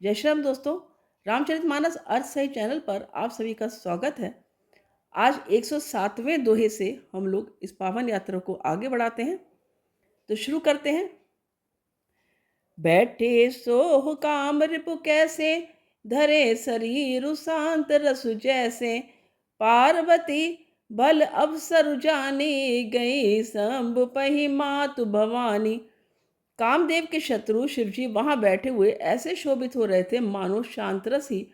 जय श्री राम दोस्तों। रामचरितमानस अर्थ सही चैनल पर आप सभी का स्वागत है। आज 107वें दोहे से हम लोग इस पावन यात्रा को आगे बढ़ाते हैं। तो शुरू करते हैं। बैठे सोह काम रिपु कैसे, धरे शरीर शांत रसु जैसे, पार्वती भल अवसर जानी, गई शंभु पही मातु भवानी। कामदेव के शत्रु शिवजी वहां बैठे हुए ऐसे शोभित हो रहे थे मानो शांतरस ही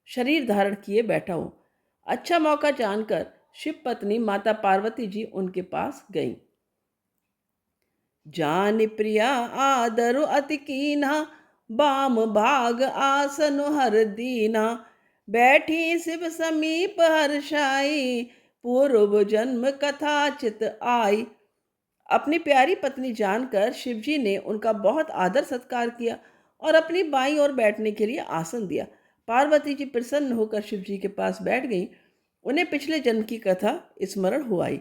शरीर धारण किए बैठा हो। अच्छा मौका जानकर शिव पत्नी माता पार्वती जी उनके पास गईं। जान प्रिया आदरु अति कीना, बाम भाग आसन हर दीना, बैठी शिव समीप हर्षाई, पूर्व जन्म कथा चित आई। अपनी प्यारी पत्नी जानकर शिवजी ने उनका बहुत आदर सत्कार किया और अपनी बाईं ओर बैठने के लिए आसन दिया। पार्वती जी प्रसन्न होकर शिवजी के पास बैठ गईं। उन्हें पिछले जन्म की कथा स्मरण हो आई।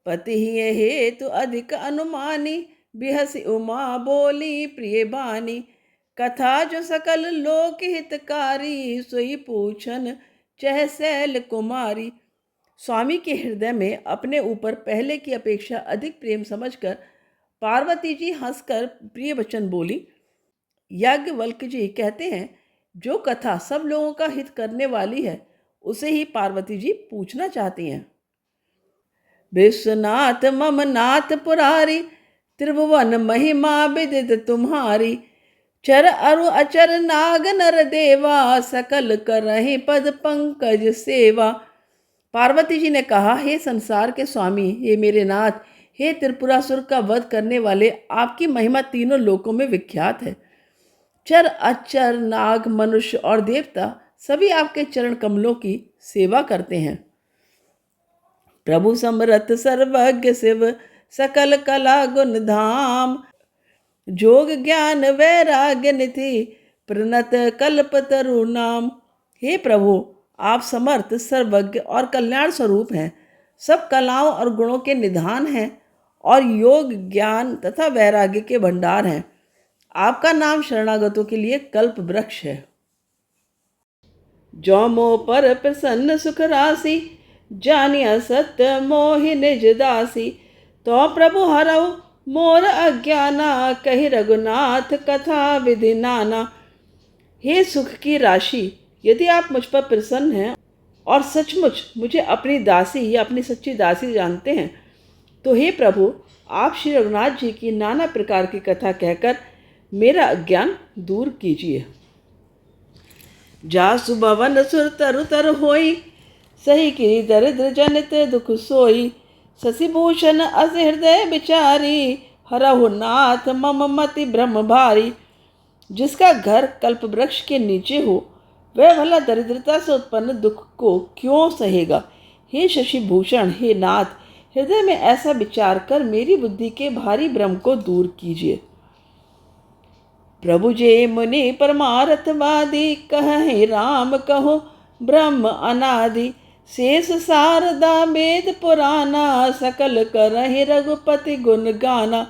पति ही हेतु अधिक अनुमानी, बिहसी उमा बोली प्रिय बानी, कथा जो सकल लोक हितकारी, सोई पूछन चह शैल कुमारी। स्वामी के हृदय में अपने ऊपर पहले की अपेक्षा अधिक प्रेम समझकर पार्वती जी हंसकर प्रिय वचन बोली। याज्ञवल्क्य जी कहते हैं, जो कथा सब लोगों का हित करने वाली है उसे ही पार्वती जी पूछना चाहती हैं। विश्वनाथ मम नाथ पुरारी, त्रिभुवन महिमा विदित तुम्हारी, चर अरु अचर नाग नर देवा, सकल करहि पद पंकज सेवा। पार्वती जी ने कहा, हे संसार के स्वामी, हे मेरे नाथ, हे त्रिपुरासुर का वध करने वाले, आपकी महिमा तीनों लोकों में विख्यात है। चर अचर नाग मनुष्य और देवता सभी आपके चरण कमलों की सेवा करते हैं। प्रभु समरथ सर्वज्ञ शिव, सकल कला गुण धाम, जोग ज्ञान वैराग्य निधि, प्रणत कल्पतरु नाम। हे प्रभु, आप समर्थ सर्वज्ञ और कल्याण स्वरूप हैं, सब कलाओं और गुणों के निधान हैं और योग ज्ञान तथा वैराग्य के भंडार हैं। आपका नाम शरणागतों के लिए कल्प वृक्ष है। जो मोह पर प्रसन्न सुख राशि, जानिया सत्य मोहि निज दासी, तो प्रभु हरऊ मोर अज्ञाना, कहि रघुनाथ कथा विधि नाना। हे सुख की राशि, यदि आप मुझ पर प्रसन्न हैं और सचमुच मुझे अपनी दासी या अपनी सच्ची दासी जानते हैं, तो हे प्रभु, आप श्री रघुनाथ जी की नाना प्रकार की कथा कहकर मेरा अज्ञान दूर कीजिए। जासु भवन सुर तरु तर होई, सही की दरिद्र जनित दुख सोई, शशिभूषण अस हृदय बिचारी, हरहु नाथ मम मति भ्रम भारी। जिसका घर कल्प वृक्ष के नीचे हो, वह भला दरिद्रता से उत्पन्न दुख को क्यों सहेगा। हे शशिभूषण, हे नाथ, हृदय में ऐसा विचार कर मेरी बुद्धि के भारी भ्रम को दूर कीजिए। प्रभु जे मुनि परमार्थवादी, कहे राम कहो ब्रह्म अनादि, शेष शारदा वेद पुराना, सकल करहि रघुपति गुण गाना।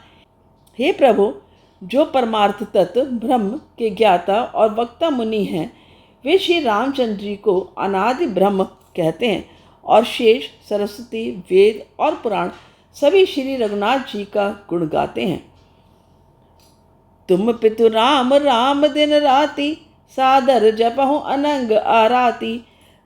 हे प्रभु, जो परमार्थ तत्व ब्रह्म के ज्ञाता और वक्ता मुनि हैं, वे श्री रामचंद्र जी को अनादि ब्रह्म कहते हैं और शेष सरस्वती वेद और पुराण सभी श्री रघुनाथ जी का गुण गाते हैं। तुम पितु राम राम दिन राति, सादर जपहु अनंग आराती,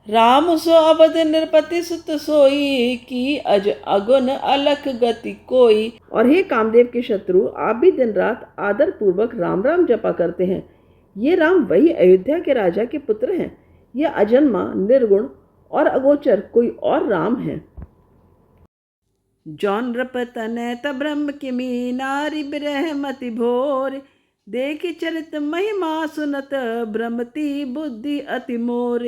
राम सो अवध नृपति सुत सोई, की अज अगुन अलख गति कोई। और हे कामदेव के शत्रु, आप भी दिन रात आदर पूर्वक राम राम जपा करते हैं। ये राम वही अयोध्या के राजा के पुत्र हैं। यह अजन्मा निर्गुण और अगोचर कोई और राम है। जौन नृपतन त ब्रह्म किमी, नारी ब्रह्मति भोर, देख चरित महिमा सुनत, ब्रह्मति बुद्धि अति मोर।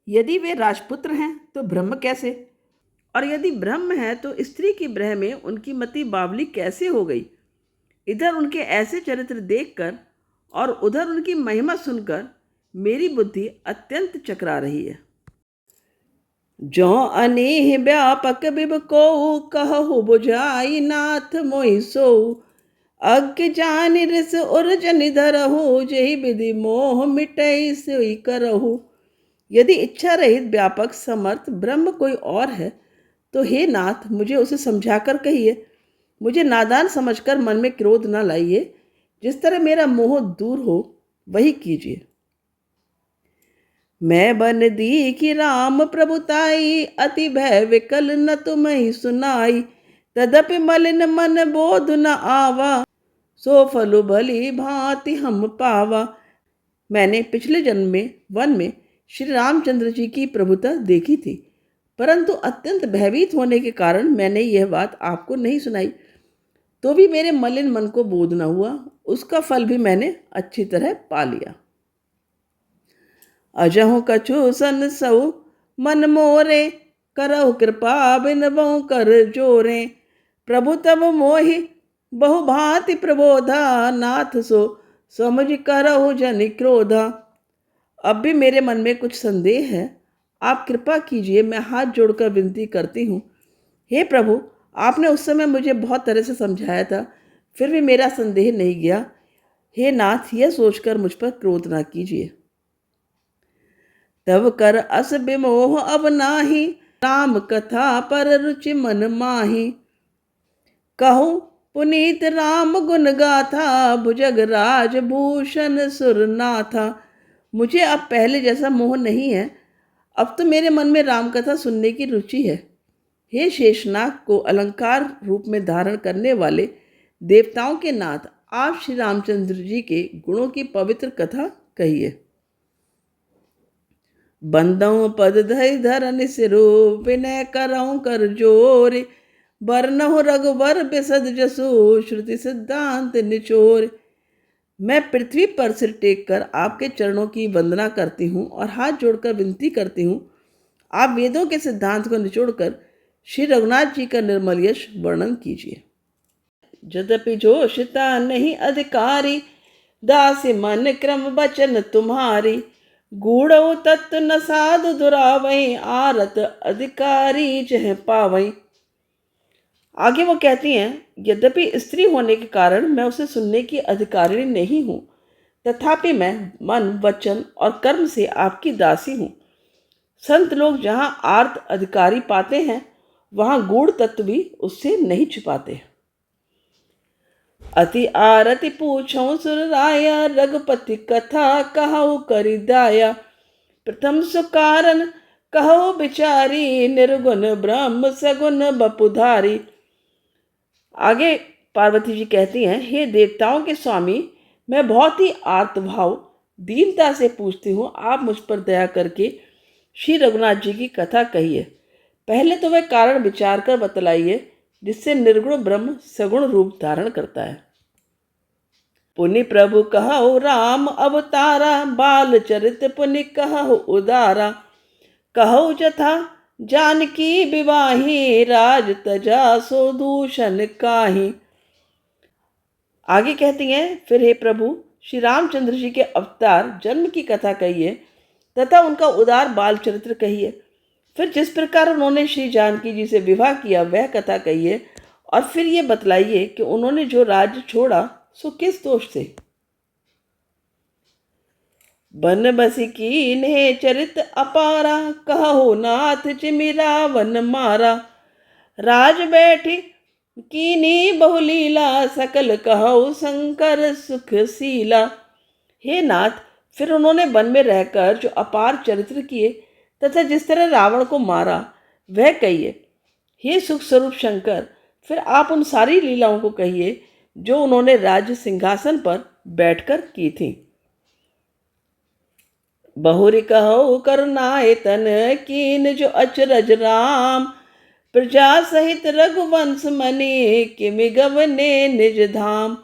यदि वे राजपुत्र हैं तो ब्रह्म कैसे, और यदि ब्रह्म है तो स्त्री की ब्रह में उनकी मति बावली कैसे हो गई। इधर उनके ऐसे चरित्र देखकर और उधर उनकी महिमा सुनकर मेरी बुद्धि अत्यंत चकरा रही है। जो अनेह व्यापक बिब को, कहु बुझाई नाथ मोहि सोऊ, अज्ञ जान रिस उर्जन धरहु, जेहि विधि मोह मिटई सोई करहु। यदि इच्छा रहित व्यापक समर्थ ब्रह्म कोई और है तो हे नाथ मुझे उसे समझाकर कहिए। मुझे नादान समझकर मन में क्रोध न लाइए। जिस तरह मेरा मोह दूर हो वही कीजिए। मैं बन दीखि राम प्रभुताई, अति भय विकल न तुम्हें सुनाई। तदपि मलिन मन बोध न आवा, सो फलु भली भांति हम पावा। मैंने पिछले जन्म में वन में श्री रामचंद्र जी की प्रभुता देखी थी, परंतु अत्यंत भयभीत होने के कारण मैंने यह बात आपको नहीं सुनाई। तो भी मेरे मलिन मन को बोध न हुआ, उसका फल भी मैंने अच्छी तरह पा लिया। अजहु कछु सन सऊ मन मोरे, करहु कृपा बिन बहु कर जोरे। प्रभु तब मोहि बहु भांति प्रबोधा, नाथ सो समझ करहु जन क्रोधा। अब भी मेरे मन में कुछ संदेह है, आप कृपा कीजिए, मैं हाथ जोड़कर विनती करती हूँ। हे प्रभु, आपने उस समय मुझे बहुत तरह से समझाया था, फिर भी मेरा संदेह नहीं गया। हे नाथ, यह सोचकर मुझ पर क्रोध ना कीजिए। तब कर अस विमोह अब नाही, राम कथा पर रुचि मन माही। कहूँ पुनीत राम गुण गाथा, भुजग राज भूषण सुरनाथा। मुझे अब पहले जैसा मोह नहीं है, अब तो मेरे मन में राम कथा सुनने की रुचि है। हे शेषनाग को अलंकार रूप में धारण करने वाले देवताओं के नाथ, आप श्री रामचंद्र जी के गुणों की पवित्र कथा कहिए। बंदऊ पद धय धरन सिरो, विनय करऊं कर जोर। बरनहु रघुवर बिसद जसु, श्रुति सिद्धांत निचोर। मैं पृथ्वी पर सिर टेक कर आपके चरणों की वंदना करती हूँ और हाथ जोड़कर विनती करती हूँ, आप वेदों के सिद्धांत को निचोड़कर श्री रघुनाथ जी का निर्मल यश वर्णन कीजिए। यद्यपि जोशिता नहीं अधिकारी, दासी मन क्रम वचन तुम्हारी। गूढ़ तत्व न साधु दुरावई, आरत अधिकारी जह पावई। आगे वो कहती हैं, यद्यपि स्त्री होने के कारण मैं उसे सुनने की अधिकारिणी नहीं हूँ, तथापि मैं मन वचन और कर्म से आपकी दासी हूँ। संत लोग जहाँ आर्त अधिकारी पाते हैं, वहाँ गूढ़ तत्व भी उससे नहीं छिपाते। अति आरति पूछो सुरराया, रघुपति कथा कहु करि दाया। प्रथम सुकारण कहो बिचारी, निर्गुण ब्रह्म सगुण बपुधारी। आगे पार्वती जी कहती हैं, हे देवताओं के स्वामी, मैं बहुत ही आर्तभाव दीनता से पूछती हूँ, आप मुझ पर दया करके श्री रघुनाथ जी की कथा कहिए। पहले तो वह कारण विचार कर बतलाइए जिससे निर्गुण ब्रह्म सगुण रूप धारण करता है। पुनि प्रभु कहो राम अवतारा, बाल चरित पुनि कहो उदारा। कहो जथा जानकी विवाही, राज तजा सो दूषण काहि। आगे कहती हैं, फिर हे प्रभु श्री रामचंद्र जी के अवतार जन्म की कथा कहिए तथा उनका उदार बाल चरित्र कहिए। फिर जिस प्रकार उन्होंने श्री जानकी जी से विवाह किया वह कथा कहिए, और फिर ये बतलाइए कि उन्होंने जो राज्य छोड़ा सो किस दोष से। बन बसी कीन्हे चरित अपारा, कहो नाथ चिमि रावण मारा। राज बैठी कीनी बहुलीला, सकल कहो शंकर सुख सीला। हे नाथ, फिर उन्होंने वन में रहकर जो अपार चरित्र किए तथा जिस तरह रावण को मारा वह कहिए। हे सुख स्वरूप शंकर, फिर आप उन सारी लीलाओं को कहिए जो उन्होंने राज्य सिंहासन पर बैठकर की थी। बहुरी कहो करुणायतन, कीन जो अचरज राम। प्रजा सहित रघुवंश मनि, किमि गवने निज धाम।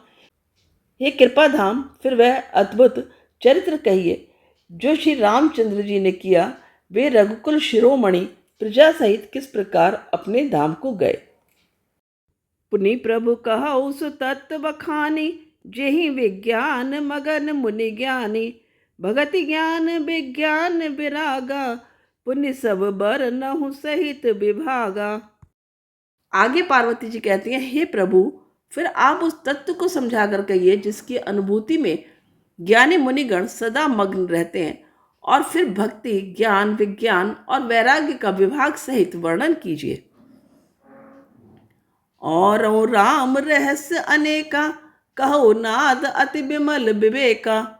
हे कृपा धाम, फिर वह अद्भुत चरित्र कहिए जो श्री रामचंद्र जी ने किया। वे रघुकुल शिरोमणि प्रजा सहित किस प्रकार अपने धाम को गए। पुनि प्रभु कहौ सुतत्व बखानी, जेहि विज्ञान मगन मुनि ज्ञानी। भगति ज्ञान विज्ञान विरागा, पुनि सब बर नहु सहित विभागा। आगे पार्वती जी कहती हैं, हे प्रभु, फिर आप उस तत्व को समझा कर कहिए जिसकी अनुभूति में ज्ञानी मुनिगण सदा मग्न रहते हैं, और फिर भक्ति, ज्ञान, विज्ञान और वैराग्य का विभाग सहित वर्णन कीजिए। और राम रहस्य अनेका, कहो नाद अति विमल विवेका।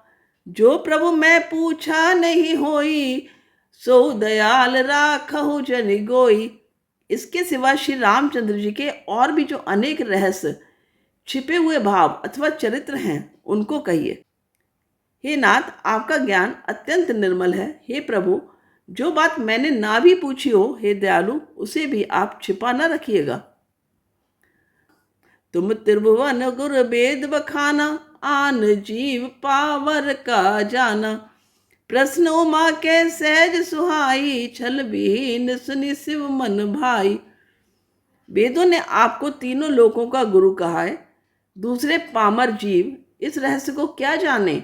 जो प्रभु मैं पूछा नहीं होई, सो दयाल राखहु जनि गोई। इसके सिवा श्री रामचंद्र जी के और भी जो अनेक रहस्य, छिपे हुए भाव अथवा चरित्र हैं, उनको कहिए। हे नाथ, आपका ज्ञान अत्यंत निर्मल है। हे प्रभु, जो बात मैंने ना भी पूछी हो, हे दयालु, उसे भी आप छिपा न रखिएगा। तुम त्रिभुवन गुर वेद बखाना, आन जीव पावर का जाना। प्रश्न उमा के सहज सुहाई, छल विहीन सुनि शिव मन भाई। वेदों ने आपको तीनों लोकों का गुरु कहा है, दूसरे पामर जीव इस रहस्य को क्या जाने।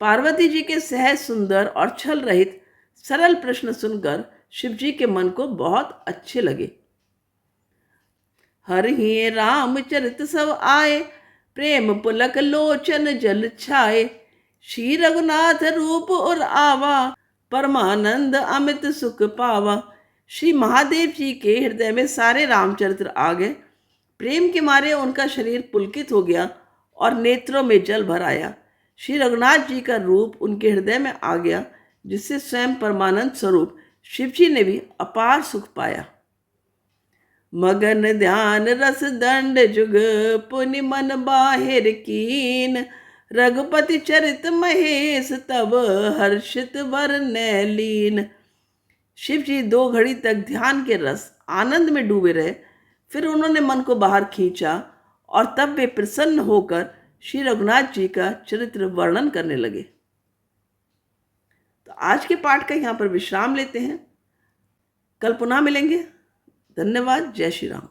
पार्वती जी के सहज, सुंदर और छल रहित सरल प्रश्न सुनकर शिव जी के मन को बहुत अच्छे लगे। हर ही रामचरित सब आए, प्रेम पुलक लोचन जल छाए। श्री रघुनाथ रूप और आवा, परमानंद अमित सुख पावा। श्री महादेव जी के हृदय में सारे रामचरित्र आ गए। प्रेम के मारे उनका शरीर पुलकित हो गया और नेत्रों में जल भर आया। श्री रघुनाथ जी का रूप उनके हृदय में आ गया, जिससे स्वयं परमानंद स्वरूप शिव जी ने भी अपार सुख पाया। मगन ध्यान रस दंड जुग, पुनि मन बाहिर कीन। रघुपति चरित महेश, तब हर्षित वरने लीन। शिव जी 2 घड़ी तक ध्यान के रस आनंद में डूबे रहे। फिर उन्होंने मन को बाहर खींचा और तब वे प्रसन्न होकर श्री रघुनाथ जी का चरित्र वर्णन करने लगे। तो आज के पाठ का यहाँ पर विश्राम लेते हैं। कल पुनः मिलेंगे। धन्यवाद। जय श्री राम।